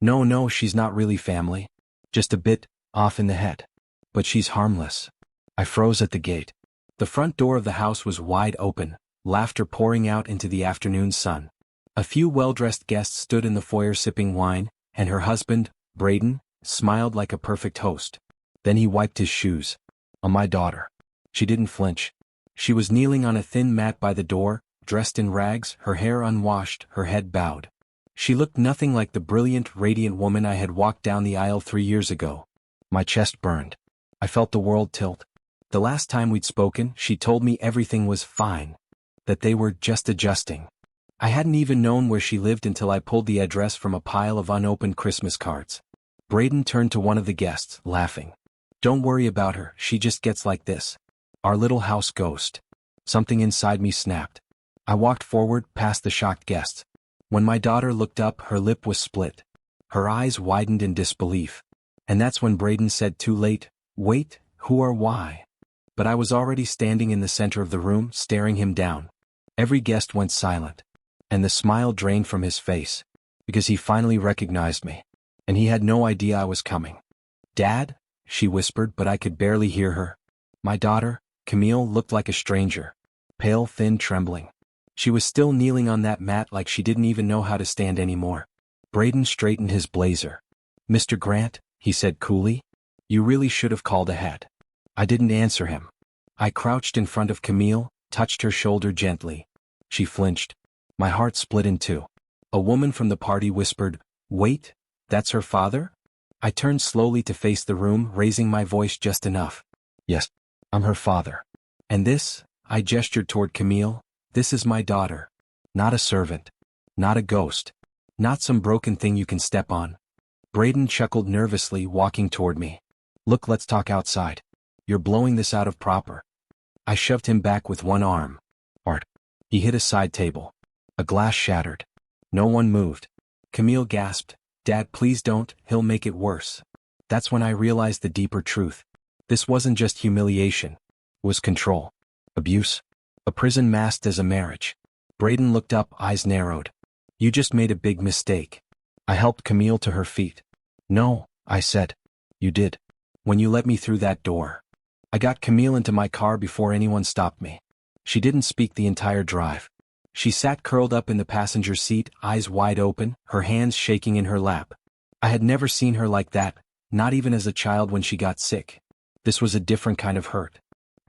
No, no, she's not really family. Just a bit off in the head. But she's harmless. I froze at the gate. The front door of the house was wide open, laughter pouring out into the afternoon sun. A few well-dressed guests stood in the foyer sipping wine, and her husband, Braden, smiled like a perfect host. Then he wiped his shoes. On my daughter. She didn't flinch. She was kneeling on a thin mat by the door, dressed in rags, her hair unwashed, her head bowed. She looked nothing like the brilliant, radiant woman I had walked down the aisle 3 years ago. My chest burned. I felt the world tilt. The last time we'd spoken, she told me everything was fine. That they were just adjusting. I hadn't even known where she lived until I pulled the address from a pile of unopened Christmas cards. Braden turned to one of the guests, laughing. Don't worry about her, she just gets like this. Our little house ghost. Something inside me snapped. I walked forward, past the shocked guests. When my daughter looked up, her lip was split. Her eyes widened in disbelief. And that's when Braden said too late, wait, who or why? But I was already standing in the center of the room, staring him down. Every guest went silent. And the smile drained from his face. Because he finally recognized me. And he had no idea I was coming. Dad? She whispered, but I could barely hear her. My daughter, Camille, looked like a stranger. Pale, thin, trembling. She was still kneeling on that mat like she didn't even know how to stand anymore. Braden straightened his blazer. Mr. Grant, he said coolly, you really should have called ahead. I didn't answer him. I crouched in front of Camille, touched her shoulder gently. She flinched. My heart split in two. A woman from the party whispered, wait, that's her father? I turned slowly to face the room, raising my voice just enough. Yes, I'm her father. And this, I gestured toward Camille, this is my daughter. Not a servant. Not a ghost. Not some broken thing you can step on. Braden chuckled nervously, walking toward me. Look, let's talk outside. You're blowing this out of proper. I shoved him back with one arm. Art. He hit a side table. A glass shattered. No one moved. Camille gasped, Dad, please don't, he'll make it worse. That's when I realized the deeper truth. This wasn't just humiliation. It was control. Abuse. A prison masked as a marriage. Braden looked up, eyes narrowed. You just made a big mistake. I helped Camille to her feet. No, I said. You did. When you let me through that door. I got Camille into my car before anyone stopped me. She didn't speak the entire drive. She sat curled up in the passenger seat, eyes wide open, her hands shaking in her lap. I had never seen her like that, not even as a child when she got sick. This was a different kind of hurt.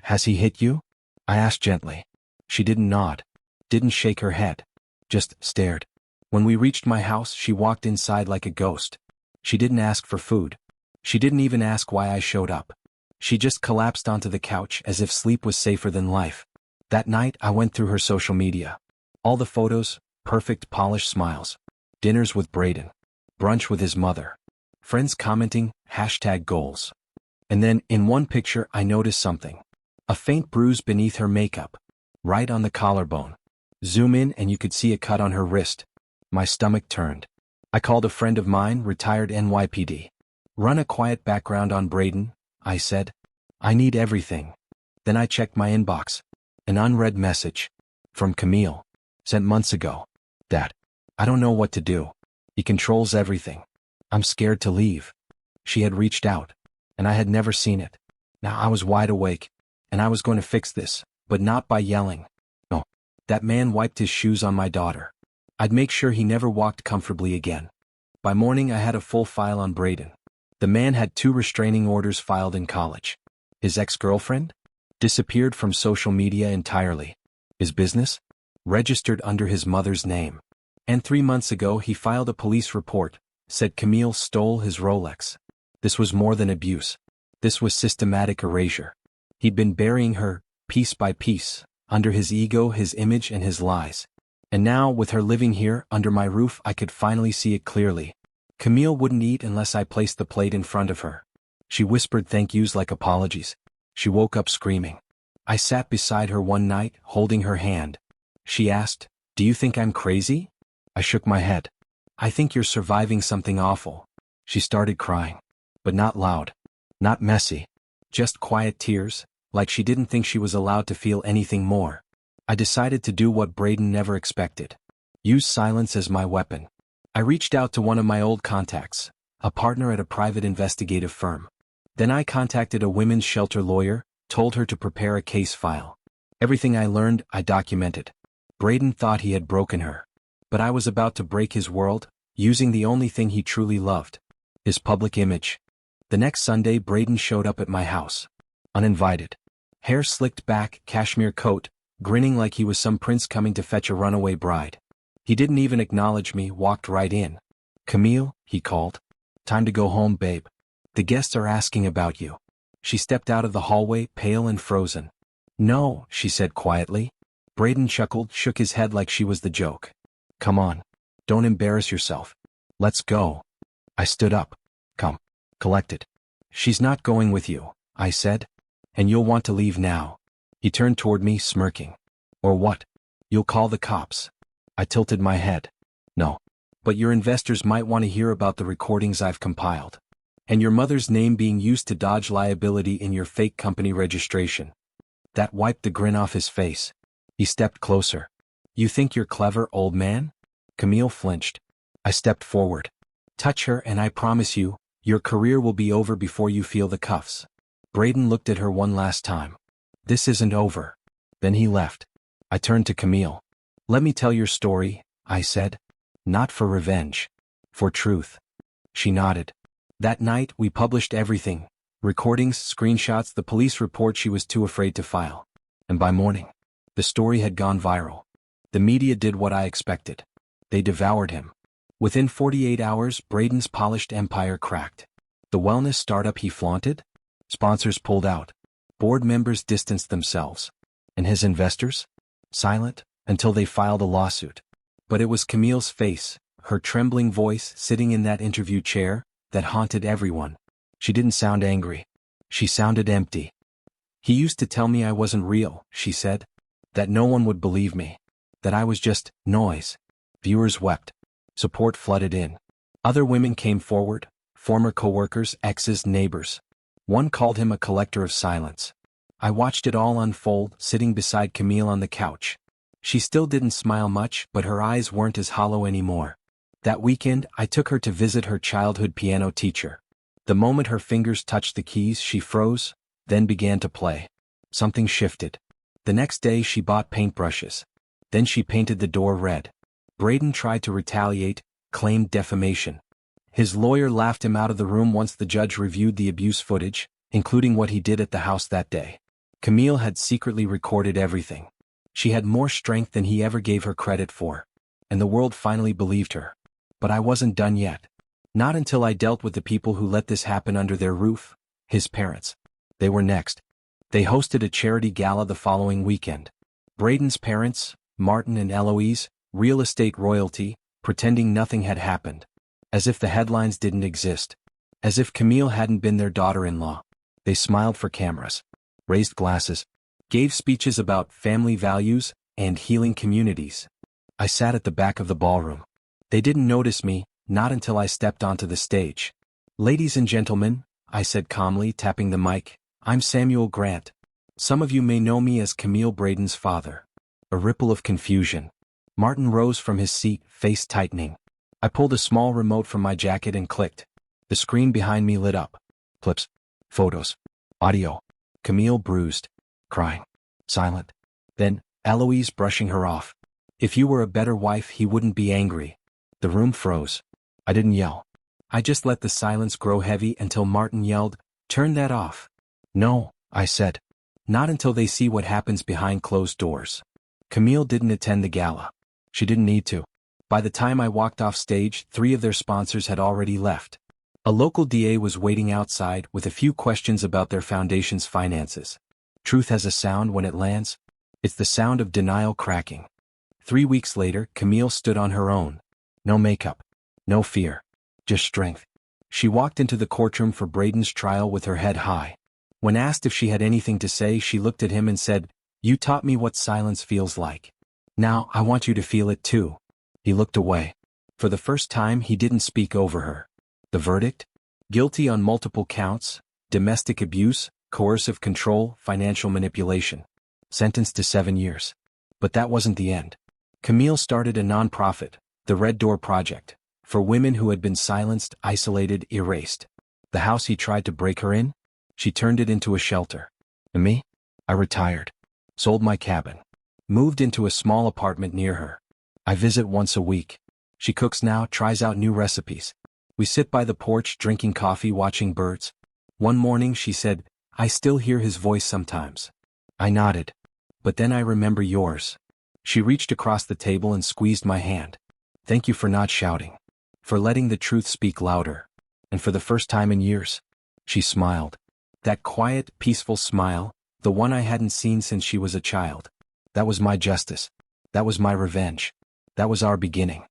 Has he hit you? I asked gently. She didn't nod. Didn't shake her head. Just stared. When we reached my house, she walked inside like a ghost. She didn't ask for food. She didn't even ask why I showed up. She just collapsed onto the couch as if sleep was safer than life. That night, I went through her social media. All the photos, perfect polished smiles. Dinners with Braden. Brunch with his mother. Friends commenting, #goals. And then, in one picture, I noticed something. A faint bruise beneath her makeup. Right on the collarbone. Zoom in and you could see a cut on her wrist. My stomach turned. I called a friend of mine, retired NYPD. Run a quiet background on Braden, I said. I need everything. Then I checked my inbox. An unread message. From Camille. Sent months ago. Dad. I don't know what to do. He controls everything. I'm scared to leave. She had reached out. And I had never seen it. Now I was wide awake. And I was going to fix this, but not by yelling. No. That man wiped his shoes on my daughter. I'd make sure he never walked comfortably again. By morning I had a full file on Braden. The man had 2 restraining orders filed in college. His ex-girlfriend? Disappeared from social media entirely. His business? Registered under his mother's name. And 3 months ago he filed a police report, said Camille stole his Rolex. This was more than abuse. This was systematic erasure. He'd been burying her, piece by piece, under his ego, his image, and his lies. And now, with her living here, under my roof, I could finally see it clearly. Camille wouldn't eat unless I placed the plate in front of her. She whispered thank yous like apologies. She woke up screaming. I sat beside her one night, holding her hand. She asked, "Do you think I'm crazy?" I shook my head. "I think you're surviving something awful." She started crying. But not loud. Not messy. Just quiet tears, like she didn't think she was allowed to feel anything more. I decided to do what Braden never expected. Use silence as my weapon. I reached out to one of my old contacts, a partner at a private investigative firm. Then I contacted a women's shelter lawyer, told her to prepare a case file. Everything I learned, I documented. Braden thought he had broken her. But I was about to break his world, using the only thing he truly loved: his public image. The next Sunday, Braden showed up at my house. Uninvited. Hair slicked back, cashmere coat, grinning like he was some prince coming to fetch a runaway bride. He didn't even acknowledge me, walked right in. "Camille," he called. "Time to go home, babe. The guests are asking about you." She stepped out of the hallway, pale and frozen. "No," she said quietly. Braden chuckled, shook his head like she was the joke. "Come on. Don't embarrass yourself. Let's go." I stood up. "Come. Collected." "She's not going with you," I said. "And you'll want to leave now." He turned toward me, smirking. "Or what? You'll call the cops." I tilted my head. "No. But your investors might want to hear about the recordings I've compiled. And your mother's name being used to dodge liability in your fake company registration." That wiped the grin off his face. He stepped closer. "You think you're clever, old man?" Camille flinched. I stepped forward. "Touch her and I promise you, your career will be over before you feel the cuffs." Braden looked at her one last time. "This isn't over." Then he left. I turned to Camille. "Let me tell your story," I said. "Not for revenge. For truth." She nodded. "That night, we published everything. Recordings, screenshots, the police report she was too afraid to file. And by morning, the story had gone viral. The media did what I expected. They devoured him. Within 48 hours, Braden's polished empire cracked. The wellness startup he flaunted? Sponsors pulled out. Board members distanced themselves. And his investors? Silent, until they filed a lawsuit. But it was Camille's face, her trembling voice sitting in that interview chair, that haunted everyone. She didn't sound angry. She sounded empty. "He used to tell me I wasn't real," she said. "That no one would believe me. That I was just noise." Viewers wept. Support flooded in. Other women came forward, former coworkers, exes, neighbors. One called him a collector of silence. I watched it all unfold, sitting beside Camille on the couch. She still didn't smile much, but her eyes weren't as hollow anymore. That weekend, I took her to visit her childhood piano teacher. The moment her fingers touched the keys, she froze, then began to play. Something shifted. The next day, she bought paintbrushes. Then she painted the door red. Braden tried to retaliate, claimed defamation. His lawyer laughed him out of the room once the judge reviewed the abuse footage, including what he did at the house that day. Camille had secretly recorded everything. She had more strength than he ever gave her credit for. And the world finally believed her. But I wasn't done yet. Not until I dealt with the people who let this happen under their roof, his parents. They were next. They hosted a charity gala the following weekend. Braden's parents, Martin and Eloise, real estate royalty, pretending nothing had happened. As if the headlines didn't exist. As if Camille hadn't been their daughter-in-law. They smiled for cameras, raised glasses, gave speeches about family values and healing communities. I sat at the back of the ballroom. They didn't notice me, not until I stepped onto the stage. "Ladies and gentlemen," I said calmly, tapping the mic, "I'm Samuel Grant. Some of you may know me as Camille Braden's father." A ripple of confusion. Martin rose from his seat, face tightening. I pulled a small remote from my jacket and clicked. The screen behind me lit up. Clips. Photos. Audio. Camille bruised. Crying. Silent. Then, Eloise brushing her off. "If you were a better wife, he wouldn't be angry." The room froze. I didn't yell. I just let the silence grow heavy until Martin yelled, "Turn that off." "No," I said. "Not until they see what happens behind closed doors." Camille didn't attend the gala. She didn't need to. By the time I walked off stage, 3 of their sponsors had already left. A local DA was waiting outside with a few questions about their foundation's finances. Truth has a sound when it lands. It's the sound of denial cracking. 3 weeks later, Camille stood on her own. No makeup. No fear. Just strength. She walked into the courtroom for Braden's trial with her head high. When asked if she had anything to say, she looked at him and said, "You taught me what silence feels like. Now, I want you to feel it too." He looked away. For the first time, he didn't speak over her. The verdict? Guilty on multiple counts, domestic abuse, coercive control, financial manipulation. Sentenced to 7 years. But that wasn't the end. Camille started a nonprofit, the Red Door Project, For women who had been silenced, isolated, erased. The house he tried to break her in? She turned it into a shelter. And me? I retired. Sold my cabin. Moved into a small apartment near her. I visit once a week. She cooks now, tries out new recipes. We sit by the porch drinking coffee, watching birds. One morning she said, "I still hear his voice sometimes." I nodded. "But then I remember yours." She reached across the table and squeezed my hand. "Thank you for not shouting. For letting the truth speak louder. And for the first time in years." She smiled. That quiet, peaceful smile, the one I hadn't seen since she was a child. That was my justice. That was my revenge. That was our beginning.